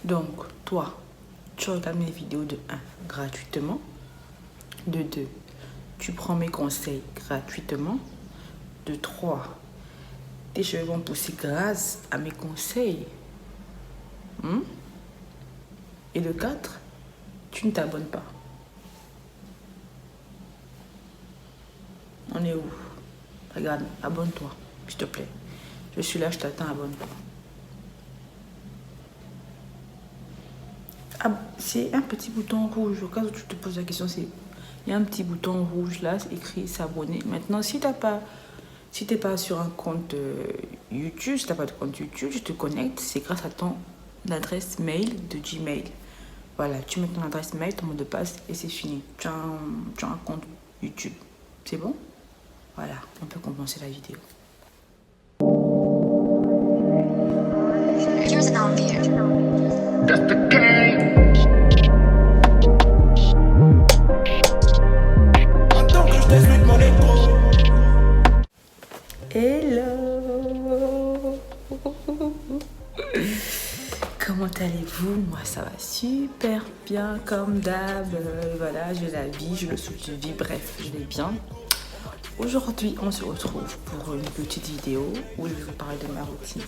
Donc, toi, tu regardes mes vidéos de 1 gratuitement. De 2, tu prends mes conseils gratuitement. De 3, tes cheveux vont pousser grâce à mes conseils. Et de 4, tu ne t'abonnes pas. On est où? Regarde, abonne-toi, s'il te plaît. Je suis là, je t'attends, abonne-toi. Ah, c'est un petit bouton rouge. Au cas où tu te poses la question, il y a un petit bouton rouge là, c'est écrit s'abonner. Maintenant, si t'es pas sur un compte YouTube, si t'as pas de compte YouTube, tu te connectes, c'est grâce à ton adresse mail de Gmail. Voilà, tu mets ton adresse mail, ton mot de passe et c'est fini. Tu as un compte YouTube. C'est bon? Voilà, on peut commencer la vidéo. Here's an envier. That's the game. Attends que je désuite mon écho. Hello! Comment allez-vous? Moi, ça va super bien, comme d'hab. Voilà, je la vis, je le souffle de vie, bref, je vais bien. Aujourd'hui, on se retrouve pour une petite vidéo où je vais vous parler de ma routine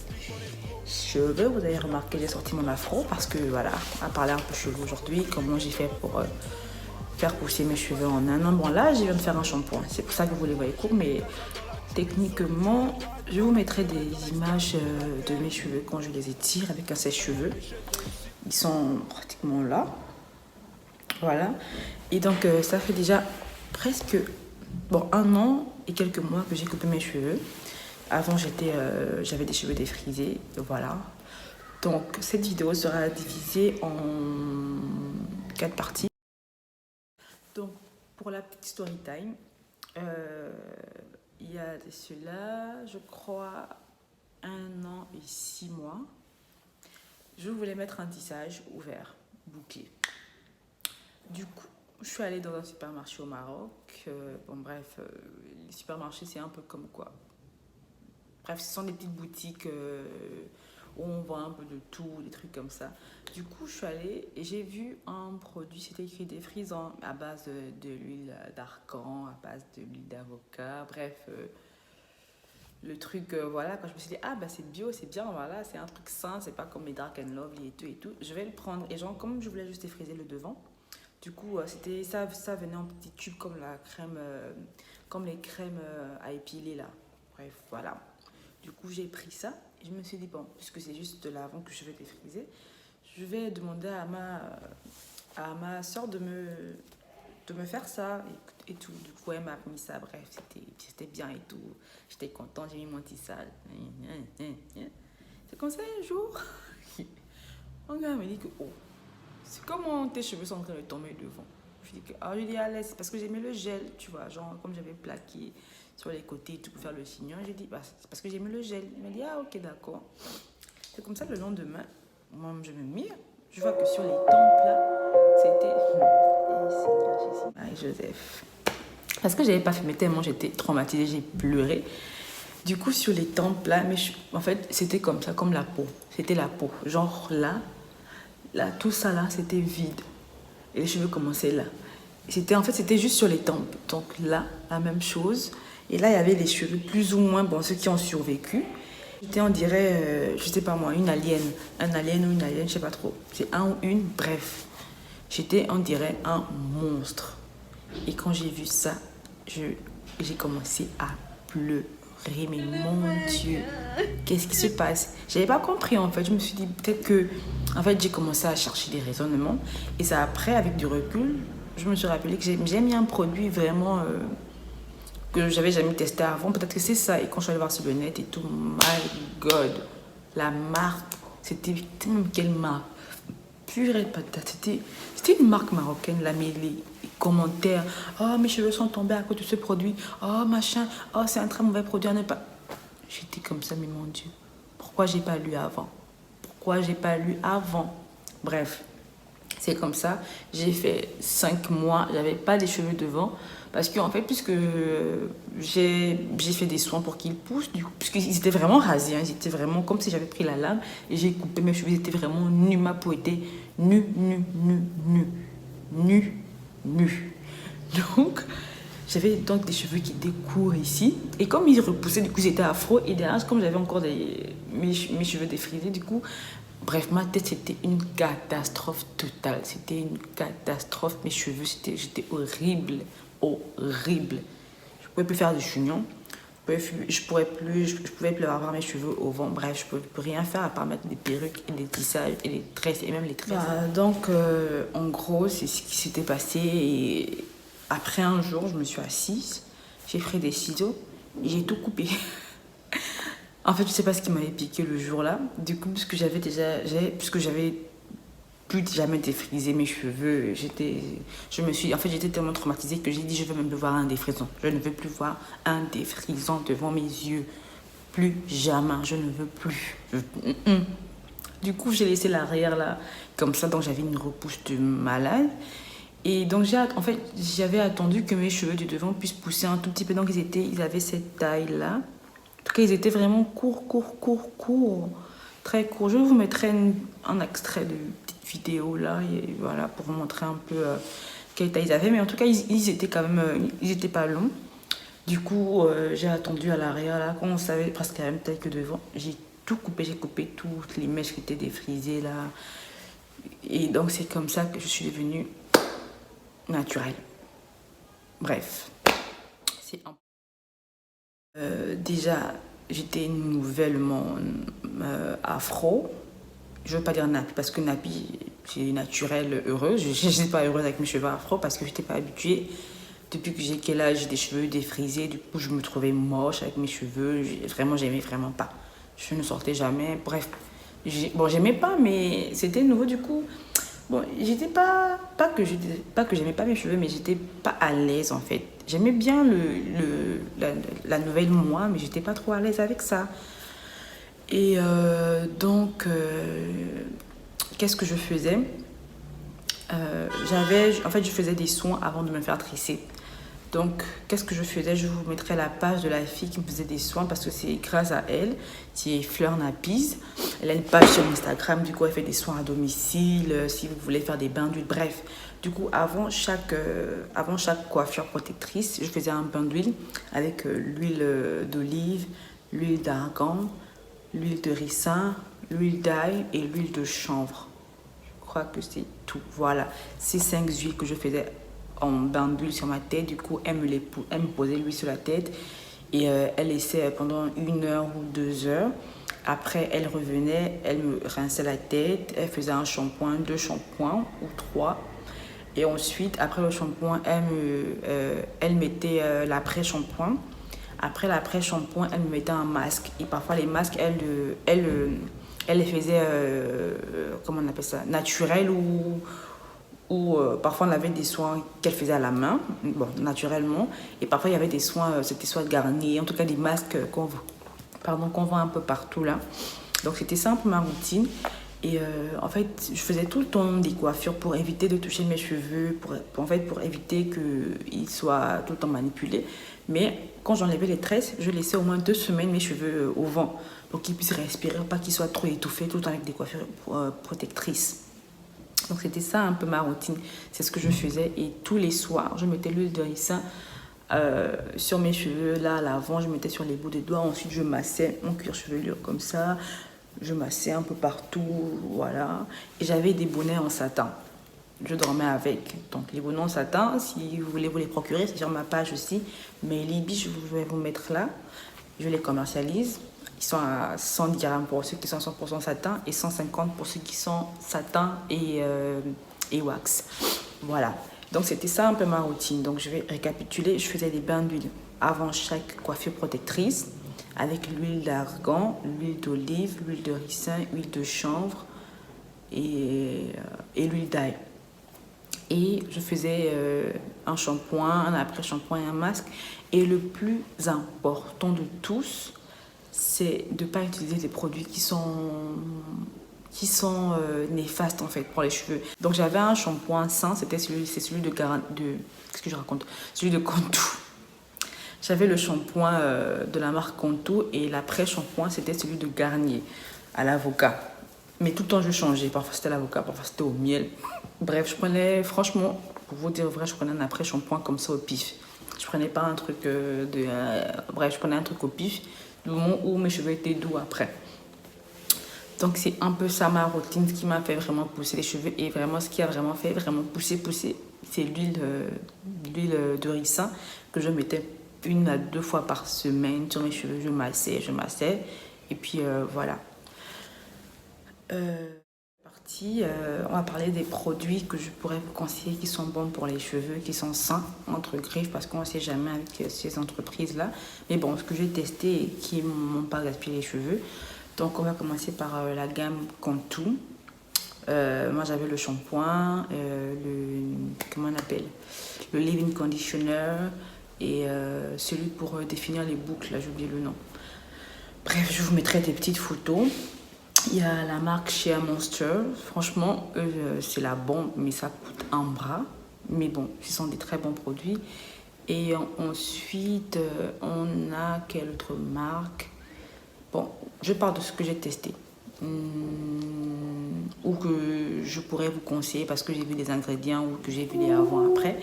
cheveux. Vous avez remarqué, j'ai sorti mon afro parce que voilà, on va parler un peu cheveux aujourd'hui. Comment j'ai fait pour faire pousser mes cheveux en un an. Bon, là, je viens de faire un shampoing. C'est pour ça que vous les voyez courts, mais techniquement, je vous mettrai des images de mes cheveux quand je les étire avec un sèche-cheveux. Ils sont pratiquement là. Voilà. Et donc, ça fait déjà presque... Bon, 1 an et quelques mois que j'ai coupé mes cheveux. Avant, j'avais des cheveux défrisés. Voilà. Donc, cette vidéo sera divisée en 4 parties. Donc, pour la petite story time, il y a de cela, je crois, 1 an et 6 mois. Je voulais mettre un tissage ouvert, bouclé. Du coup, je suis allée dans un supermarché au Maroc. Bon, bref, les supermarchés, c'est un peu comme quoi. Bref, ce sont des petites boutiques où on vend un peu de tout, des trucs comme ça. Du coup, je suis allée et j'ai vu un produit, c'était écrit défrisant à base de l'huile d'argan, à base de l'huile d'avocat. Bref, le truc, voilà, quand je me suis dit, ah bah c'est bio, c'est bien, voilà, c'est un truc sain, c'est pas comme les Dark and Lovely et tout et tout. Je vais le prendre. Et genre, comme je voulais juste défriser le devant, du coup, ça venait en petits tubes comme la crème, comme les crèmes à épiler là. Bref, voilà. Du coup, j'ai pris ça et je me suis dit, bon, puisque c'est juste de l'avant que je vais défriser, je vais demander à ma soeur de me faire ça et tout. Du coup, elle m'a mis ça, bref, c'était bien et tout. J'étais contente, j'ai mis mon tissage. C'est comme ça un jour, un gars me dit que, oh, c'est comment tes cheveux sont en train de tomber devant. Je dis que, ah, je dis à l'aise, parce que j'ai mis le gel, tu vois, genre comme j'avais plaqué sur les côtés et tout pour faire le chignon. J'ai dit, bah, c'est parce que j'ai mis le gel. Il m'a dit, ah, ok, d'accord. C'est comme ça le lendemain, moi, je me mire, je vois que sur les tempes là, c'était. Seigneur Jésus, Marie Joseph. Parce que j'avais pas fait, mais tellement j'étais traumatisée, j'ai pleuré. Du coup, sur les tempes là, en fait, c'était comme ça, comme la peau. C'était la peau. Genre là, tout ça là, c'était vide. Et les cheveux commençaient là. En fait, c'était juste sur les tempes. Donc là, la même chose. Et là, il y avait les cheveux plus ou moins, bon, ceux qui ont survécu. J'étais, on dirait, je sais pas moi, une alien. Un alien ou une alien, je sais pas trop. C'est un ou une, bref. J'étais, on dirait, un monstre. Et quand j'ai vu ça, j'ai commencé à pleurer. Mais mon Dieu, qu'est-ce qui se passe? J'avais pas compris en fait. Je me suis dit peut-être que, en fait, j'ai commencé à chercher des raisonnements. Et c'est après, avec du recul, je me suis rappelé que j'ai mis un produit vraiment que j'avais jamais testé avant. Peut-être que c'est ça. Et quand je suis allée voir sur le net et tout, my God, la marque, c'était quelle marque? Purée de patate. C'était une marque marocaine, la mêlée. Commentaires. Oh, mes cheveux sont tombés à cause de ce produit. Oh, machin. Oh, c'est un très mauvais produit à ne pas. J'étais comme ça, mais mon Dieu. Pourquoi j'ai pas lu avant? Pourquoi j'ai pas lu avant? Bref. C'est comme ça. J'ai fait 5 mois, j'avais pas les cheveux devant. Parce que, en fait, puisque j'ai fait des soins pour qu'ils poussent, du coup, puisqu'ils étaient vraiment rasés, hein, ils étaient vraiment comme si j'avais pris la lame et j'ai coupé mes cheveux, ils étaient vraiment nus. Ma peau était nue, nue, nue, nue, nue, nue. Donc, j'avais donc des cheveux qui étaient courts ici. Et comme ils repoussaient, du coup, ils étaient afro. Et derrière, comme j'avais encore mes cheveux défrisés, du coup, bref, ma tête, c'était une catastrophe totale. C'était une catastrophe. Mes cheveux, j'étais horrible. Horrible. Je pouvais plus faire de chignon. Je pouvais plus avoir mes cheveux au vent. Bref, je pouvais plus rien faire à part mettre des perruques et des tissages et des tresses et même les tresses. Donc, en gros, c'est ce qui s'était passé. Et après un jour, je me suis assise, j'ai pris des ciseaux et j'ai tout coupé. En fait, je sais pas ce qui m'avait piqué le jour-là. Du coup, puisque j'avais plus jamais défrisé mes cheveux, j'étais tellement traumatisée que j'ai dit je veux même plus voir un défrisant. Je ne veux plus voir un défrisant devant mes yeux. Plus jamais, je ne veux plus. Du coup, j'ai laissé l'arrière là, comme ça, donc j'avais une repousse de malade. Et donc, j'avais attendu que mes cheveux du devant puissent pousser un tout petit peu. Donc, ils avaient cette taille-là. En tout cas, ils étaient vraiment courts. Très courts. Je vous mettrai un extrait de petite vidéo là, et voilà, pour vous montrer un peu quelle taille ils avaient. Mais en tout cas, ils étaient quand même, ils étaient pas longs. Du coup, j'ai attendu à l'arrière là, quand on savait presque la même taille que devant. J'ai tout coupé, j'ai coupé toutes les mèches qui étaient défrisées là. Et donc, c'est comme ça que je suis devenue naturelle. Bref, c'est un... déjà, j'étais nouvellement afro. Je veux pas dire nappy parce que nappy, c'est naturel, heureuse. Je n'étais pas heureuse avec mes cheveux afro parce que je n'étais pas habituée. Depuis que j'ai quel âge, j'ai des cheveux défrisés. Du coup, je me trouvais moche avec mes cheveux. J'aimais vraiment pas. Je ne sortais jamais. Bref, j'aimais pas, mais c'était nouveau du coup. Bon, j'étais pas que j'aimais pas mes cheveux, mais j'étais pas à l'aise en fait. J'aimais bien la nouvelle moi, mais j'étais pas trop à l'aise avec ça. Et donc, qu'est-ce que je faisais? Je faisais des soins avant de me faire tresser. Donc, qu'est-ce que je faisais? Je vous mettrai la page de la fille qui me faisait des soins parce que c'est grâce à elle, c'est Fleur Nappies. Elle a une page sur Instagram, du coup, elle fait des soins à domicile, si vous voulez faire des bains d'huile, bref. Du coup, avant chaque coiffure protectrice, je faisais un bain d'huile avec l'huile d'olive, l'huile d'argan, l'huile de ricin, l'huile d'ail et l'huile de chanvre. Je crois que c'est tout. Voilà, ces 5 huiles que je faisais en bain d'huile sur ma tête. Du coup, elle me posait l'huile sur la tête et elle laissait pendant 1 heure ou 2 heures. Après, elle revenait, elle me rinçait la tête, elle faisait un shampoing, 2 shampoings ou 3. Et ensuite, après le shampoing, elle mettait l'après-shampoing. Après l'après-shampoing, elle me mettait un masque. Et parfois, les masques, elle les faisait, comment on appelle ça, naturel ou parfois on avait des soins qu'elle faisait à la main, bon, naturellement, et parfois il y avait des soins, c'était soit garnis, en tout cas des masques qu'on voit un peu partout là. Donc c'était ça un peu ma routine. Et en fait, je faisais tout le temps des coiffures pour éviter de toucher mes cheveux, pour éviter qu'ils soient tout le temps manipulés. Mais quand j'enlevais les tresses, je laissais au moins 2 semaines mes cheveux au vent pour qu'ils puissent respirer, pas qu'ils soient trop étouffés tout le temps avec des coiffures protectrices. Donc c'était ça un peu ma routine, c'est ce que je faisais. Et tous les soirs, je mettais l'huile de ricin sur mes cheveux, là à l'avant, je mettais sur les bouts des doigts. Ensuite, je massais mon cuir chevelu comme ça. Je massais un peu partout, voilà. Et j'avais des bonnets en satin. Je dormais avec. Donc les bonnets en satin, si vous voulez vous les procurer, c'est sur ma page aussi. Mais les biches, je vais vous mettre là. Je les commercialise. Ils sont à 100 dirhams pour ceux qui sont 100% satin et 150 pour ceux qui sont satin et wax. Voilà. Donc c'était ça un peu ma routine. Donc je vais récapituler. Je faisais des bains d'huile avant chaque coiffure protectrice avec l'huile d'argan, l'huile d'olive, l'huile de ricin, l'huile de chanvre et l'huile d'ail. Et je faisais un shampoing, un après-shampoing et un masque. Et le plus important de tous, c'est de ne pas utiliser des produits qui sont qui sont néfastes en fait pour les cheveux. Donc j'avais un shampoing sain, c'est celui de qu'est-ce que je raconte? Celui de Contour. J'avais le shampoing de la marque Contour et l'après-shampoing c'était celui de Garnier à l'avocat. Mais tout le temps je changeais, parfois c'était l'avocat, parfois c'était au miel. Bref, je prenais, franchement, pour vous dire vrai, je prenais un après-shampoing comme ça au pif. Je prenais pas un truc bref, je prenais un truc au pif du moment où mes cheveux étaient doux après. Donc c'est un peu ça ma routine, ce qui m'a fait vraiment pousser les cheveux et vraiment ce qui a vraiment fait vraiment pousser, c'est l'huile de ricin que je mettais 1 à 2 fois par semaine sur mes cheveux. Je massais et puis voilà. On va parler des produits que je pourrais vous conseiller qui sont bons pour les cheveux, qui sont sains, entre griffes, parce qu'on ne sait jamais avec ces entreprises-là. Mais bon, ce que j'ai testé et qui ne m'ont pas gaspillé les cheveux. Donc, on va commencer par la gamme Contour. Moi, j'avais le shampoing, comment on appelle? Le leave-in conditioner et celui pour définir les boucles, là, j'ai oublié le nom. Bref, je vous mettrai des petites photos. Il y a la marque Shea Monster. Franchement, c'est la bombe, mais ça coûte un bras. Mais bon, ce sont des très bons produits. Et ensuite, on a quelle autre marque? Bon, je parle de ce que j'ai testé. Ou que je pourrais vous conseiller parce que j'ai vu les ingrédients ou que j'ai vu les avant-après.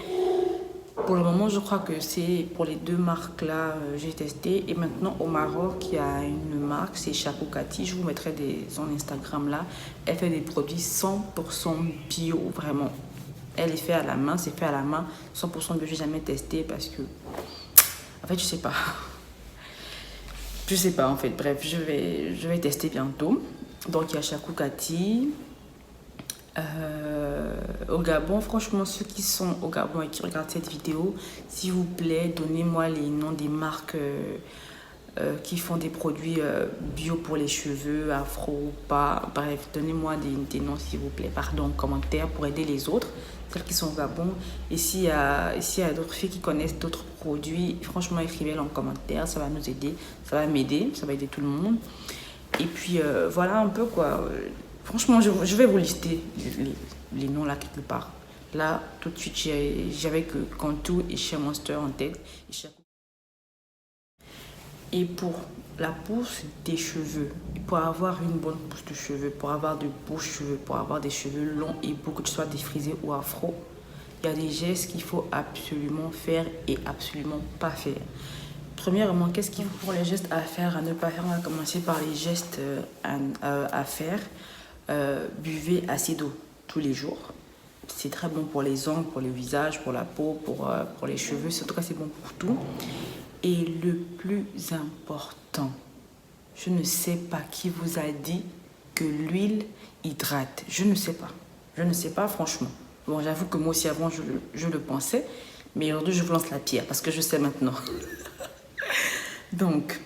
Pour le moment, je crois que c'est pour les 2 marques-là, j'ai testé. Et maintenant, au Maroc, il y a une marque, c'est Chakou Kati. Je vous mettrai son Instagram là. Elle fait des produits 100% bio, vraiment. Elle est faite à la main, c'est fait à la main. 100% bio, je n'ai jamais testé parce que... En fait, je sais pas. Je sais pas, en fait. Bref, je vais tester bientôt. Donc, il y a Chakou Kati. Au Gabon, franchement, ceux qui sont au Gabon et qui regardent cette vidéo, s'il vous plaît, donnez-moi les noms des marques qui font des produits bio pour les cheveux, afro ou pas. Bref, donnez-moi des noms, s'il vous plaît, pardon, en commentaire pour aider les autres, celles qui sont au Gabon. Et s'il y a d'autres filles qui connaissent d'autres produits, franchement, écrivez-les en commentaire, ça va nous aider, ça va m'aider, ça va aider tout le monde. Et puis, voilà un peu quoi. Franchement, je vais vous lister les noms là quelque part. Là, tout de suite, j'avais que Contour et Shea Monster en tête. Et pour la pousse des cheveux, pour avoir une bonne pousse de cheveux, pour avoir de beaux cheveux, pour avoir des cheveux longs et beaux, que tu sois défrisé ou afro, il y a des gestes qu'il faut absolument faire et absolument pas faire. Premièrement, qu'est-ce qu'il faut pour les gestes à faire, à ne pas faire? On va commencer par les gestes à faire. Buvez assez d'eau tous les jours. C'est très bon pour les ongles, pour le visage, pour la peau, pour les cheveux. En tout cas, c'est bon pour tout. Et le plus important, je ne sais pas qui vous a dit que l'huile hydrate. Je ne sais pas. Je ne sais pas, franchement. Bon, j'avoue que moi aussi, avant, je le pensais. Mais aujourd'hui, je vous lance la pierre parce que je sais maintenant. Donc,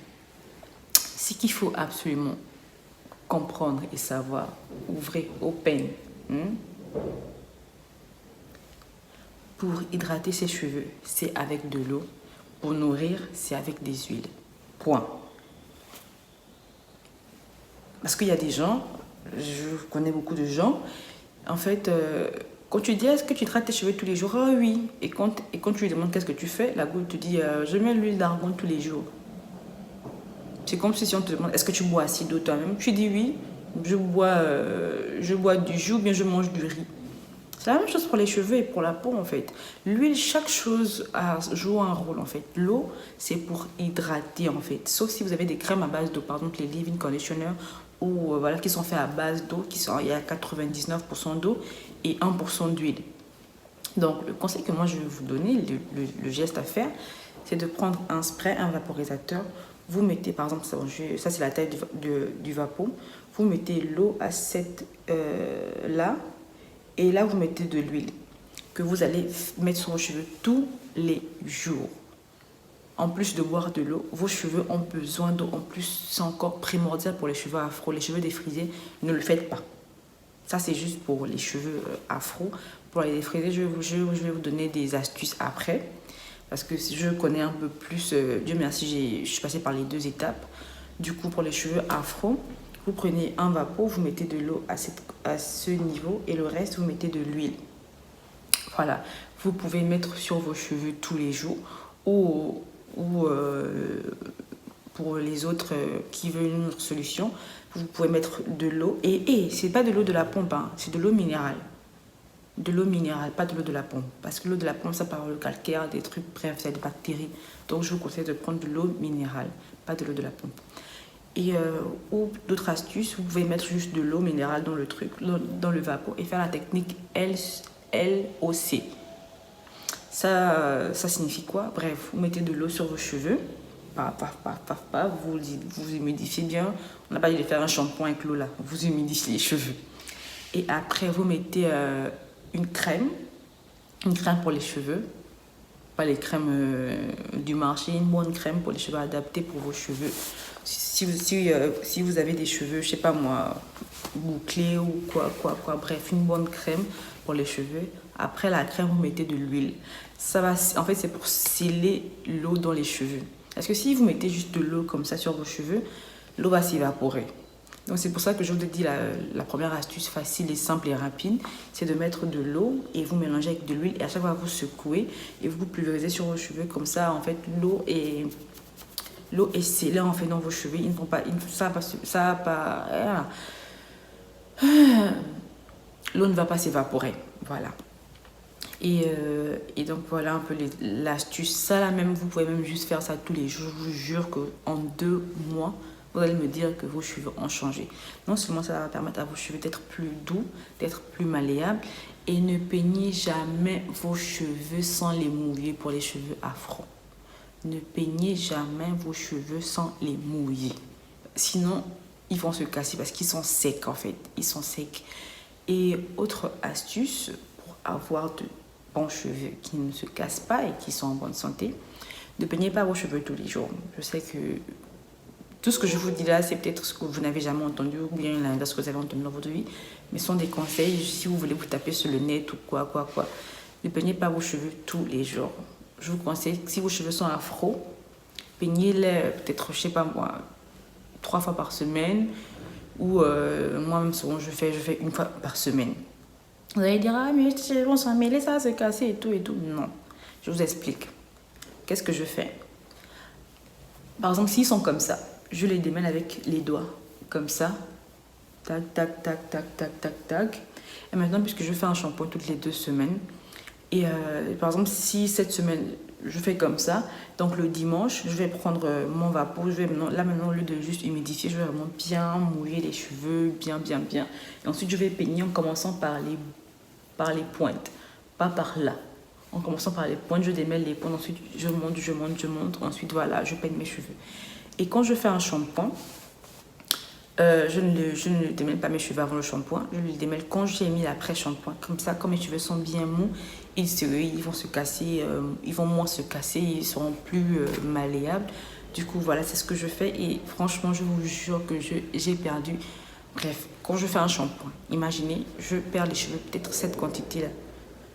ce qu'il faut absolument comprendre et savoir, ouvrez, open. Pour hydrater ses cheveux, c'est avec de l'eau. Pour nourrir, c'est avec des huiles. Point. Parce qu'il y a des gens, je connais beaucoup de gens, en fait, quand tu dis est-ce que tu hydrates tes cheveux tous les jours? Ah oui. Et quand tu lui demandes qu'est-ce que tu fais, la goutte te dit je mets l'huile d'argan tous les jours. C'est comme si on te demande est-ce que tu bois assez d'eau toi-même? Tu dis oui, je bois du jus ou bien je mange du riz. C'est la même chose pour les cheveux et pour la peau en fait. L'huile, chaque chose joue un rôle en fait. L'eau, c'est pour hydrater en fait. Sauf si vous avez des crèmes à base d'eau, par exemple les leave-in conditioner ou voilà, qui sont faits à base d'eau, il y a 99% d'eau et 1% d'huile. Donc le conseil que moi je vais vous donner, le geste à faire, c'est de prendre un spray, un vaporisateur. Vous mettez par exemple, ça c'est la taille du vapeau. Vous mettez l'eau à cette là. Et là, vous mettez de l'huile que vous allez mettre sur vos cheveux tous les jours. En plus de boire de l'eau, vos cheveux ont besoin d'eau. En plus, c'est encore primordial pour les cheveux afro. Les cheveux défrisés, ne le faites pas. Ça, c'est juste pour les cheveux afro. Pour les défrisés, je vais vous donner des astuces après. Parce que je connais un peu plus. Dieu merci, je suis passée par les 2 étapes. Du coup, pour les cheveux afro, Vous prenez un vapeau, vous mettez de l'eau à ce niveau et le reste, vous mettez de l'huile. Voilà, vous pouvez mettre sur vos cheveux tous les jours ou pour les autres qui veulent une autre solution, vous pouvez mettre de l'eau. Et c'est pas de l'eau de la pompe, hein, c'est de l'eau minérale. De l'eau minérale, pas de l'eau de la pompe. Parce que l'eau de la pompe, ça part le calcaire, des trucs, bref, c'est des bactéries. Donc je vous conseille de prendre de l'eau minérale, pas de l'eau de la pompe. Et ou d'autres astuces, vous pouvez mettre juste de l'eau minérale dans le truc, dans le vapeau et faire la technique LOC. Ça signifie quoi? Bref, vous mettez de l'eau sur vos cheveux, vous humidifiez bien. On n'a pas dit de faire un shampoing avec l'eau là, vous humidifiez les cheveux. Et après, vous mettez une crème pour les cheveux, pas les crèmes du marché, une bonne crème pour les cheveux adaptée pour vos cheveux. Si vous avez des cheveux, je sais pas moi, bouclés ou quoi, bref, une bonne crème pour les cheveux. Après la crème, vous mettez de l'huile. En fait, c'est pour sceller l'eau dans les cheveux. Parce que si vous mettez juste de l'eau comme ça sur vos cheveux, l'eau va s'évaporer. Donc c'est pour ça que je vous ai dit la première astuce facile et simple et rapide, c'est de mettre de l'eau et vous mélangez avec de l'huile et à chaque fois vous secouez et vous pulvérisez sur vos cheveux comme ça. En fait, l'eau est scellée en fait dans vos cheveux. Ils ne vont pas, l'eau ne va pas s'évaporer. Voilà. Et donc voilà un peu l'astuce. Ça là même, vous pouvez même juste faire ça tous les jours. Je vous jure qu'en 2 mois, vous allez me dire que vos cheveux ont changé. Non seulement ça va permettre à vos cheveux d'être plus doux, d'être plus malléables. Et ne peignez jamais vos cheveux sans les mouiller pour les cheveux afro. Ne peignez jamais vos cheveux sans les mouiller. Sinon, ils vont se casser parce qu'ils sont secs en fait. Ils sont secs. Et autre astuce pour avoir de bons cheveux qui ne se cassent pas et qui sont en bonne santé, ne peignez pas vos cheveux tous les jours. Je sais que tout ce que je vous dis là, c'est peut-être ce que vous n'avez jamais entendu ou bien ce que vous avez entendu dans votre vie, mais ce sont des conseils si vous voulez vous taper sur le net ou quoi. Ne peignez pas vos cheveux tous les jours. Je vous conseille, si vos cheveux sont afro, peignez-les peut-être, je sais pas moi, 3 fois par semaine ou moi-même souvent je fais 1 fois par semaine. Vous allez dire, ah mais tes cheveux vont s'en mêler, ça va se casser et tout. Non, je vous explique. Qu'est-ce que je fais? Par exemple, s'ils sont comme ça, je les démêle avec les doigts, comme ça. Tac. Et maintenant, puisque je fais un shampoing toutes les 2 semaines, et par exemple, si cette semaine, je fais comme ça, donc le dimanche, je vais prendre mon vapeau, là maintenant, au lieu de juste humidifier, je vais vraiment bien mouiller les cheveux, bien. Et ensuite, je vais peigner en commençant par les pointes, pas par là. En commençant par les pointes, je démêle les pointes, ensuite je monte, ensuite voilà, je peigne mes cheveux. Et quand je fais un shampoing, je ne démêle pas mes cheveux avant le shampoing, je les démêle quand j'ai mis l'après-shampoing. Comme ça, quand mes cheveux sont bien mous, ils vont se casser, ils vont moins se casser, ils seront plus malléables. Du coup, voilà, c'est ce que je fais et franchement, je vous jure que j'ai perdu. Bref, quand je fais un shampoing, imaginez, je perds les cheveux, peut-être cette quantité-là.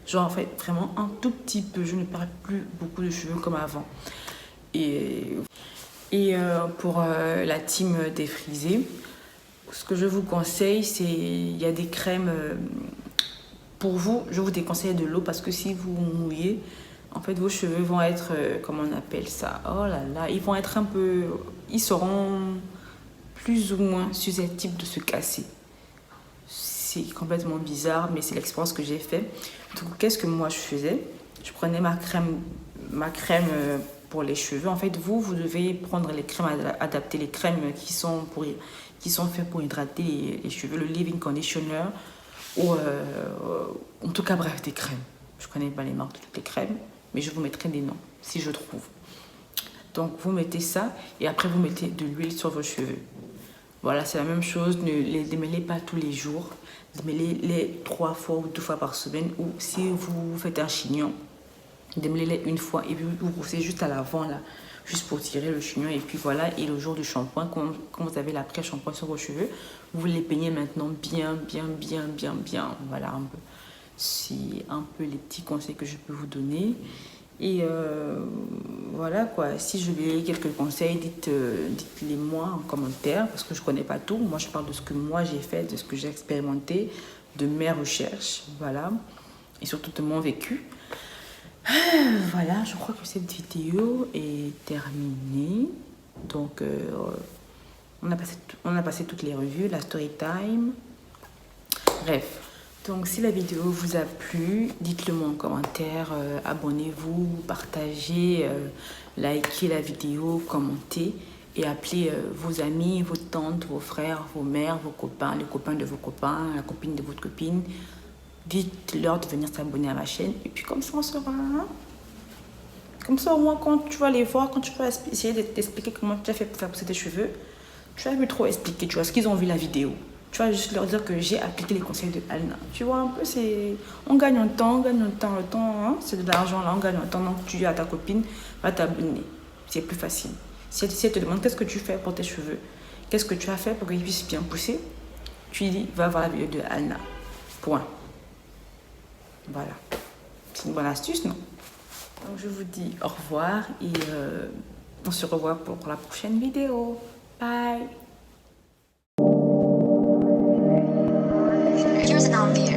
Genre, en fait, vraiment un tout petit peu. Je ne perds plus beaucoup de cheveux comme avant. Et pour la team défrisée, ce que je vous conseille, c'est... Il y a des crèmes... pour vous, je vous déconseille de l'eau parce que si vous mouillez, en fait, vos cheveux vont être... comment on appelle ça? Oh là là, ils vont être un peu... Ils seront plus ou moins susceptibles de se casser. C'est complètement bizarre, mais c'est l'expérience que j'ai fait. Donc, qu'est-ce que moi je faisais? Je prenais ma crème pour les cheveux. En fait, vous devez prendre les crèmes adaptées, les crèmes qui sont faites pour hydrater les cheveux, le leave-in conditioner, ou en tout cas, bref, des crèmes. Je ne connais pas les marques de toutes les crèmes, mais je vous mettrai des noms si je trouve. Donc, vous mettez ça et après, vous mettez de l'huile sur vos cheveux. Voilà, c'est la même chose. Ne les démêlez pas tous les jours. Démêlez-les 3 fois ou 2 fois par semaine. Ou si vous faites un chignon, démêlez-les 1 fois et puis vous poussez juste à l'avant là, juste pour tirer le chignon. Et puis voilà, et le jour du shampoing, quand vous avez l'après-shampoing sur vos cheveux, vous les peignez maintenant bien. Voilà un peu. C'est un peu les petits conseils que je peux vous donner. Et voilà quoi, si je vais quelques conseils, dites-les moi en commentaire parce que je connais pas tout. Moi, je parle de ce que moi j'ai fait, de ce que j'ai expérimenté, de mes recherches, voilà, et surtout de mon vécu. Voilà, je crois que cette vidéo est terminée. Donc, on a passé toutes les revues, la story time. Bref, donc si la vidéo vous a plu, dites-le moi en commentaire, abonnez-vous, partagez, likez la vidéo, commentez et appelez vos amis, vos tantes, vos frères, vos mères, vos copains, les copains de vos copains, la copine de votre copine. Dites-leur de venir s'abonner à ma chaîne et puis comme ça on sera... Hein? Comme ça au moins quand tu vas les voir, quand tu vas essayer de t'expliquer comment tu as fait pour faire pousser tes cheveux, tu vas plus trop expliquer, tu vois, ce qu'ils ont vu la vidéo. Tu vas juste leur dire que j'ai appliqué les conseils de Alna. Tu vois, un peu, c'est... On gagne en temps, Le temps, hein, c'est de l'argent, là, on gagne en temps. Donc, tu dis à ta copine, va t'abonner. C'est plus facile. Si elle te demande qu'est-ce que tu fais pour tes cheveux, qu'est-ce que tu as fait pour qu'ils puissent bien pousser, tu lui dis, va voir la vidéo de Alna. Point. Voilà. C'est une bonne astuce, non? Donc, je vous dis au revoir et on se revoit pour la prochaine vidéo. Bye! Here's an obvious.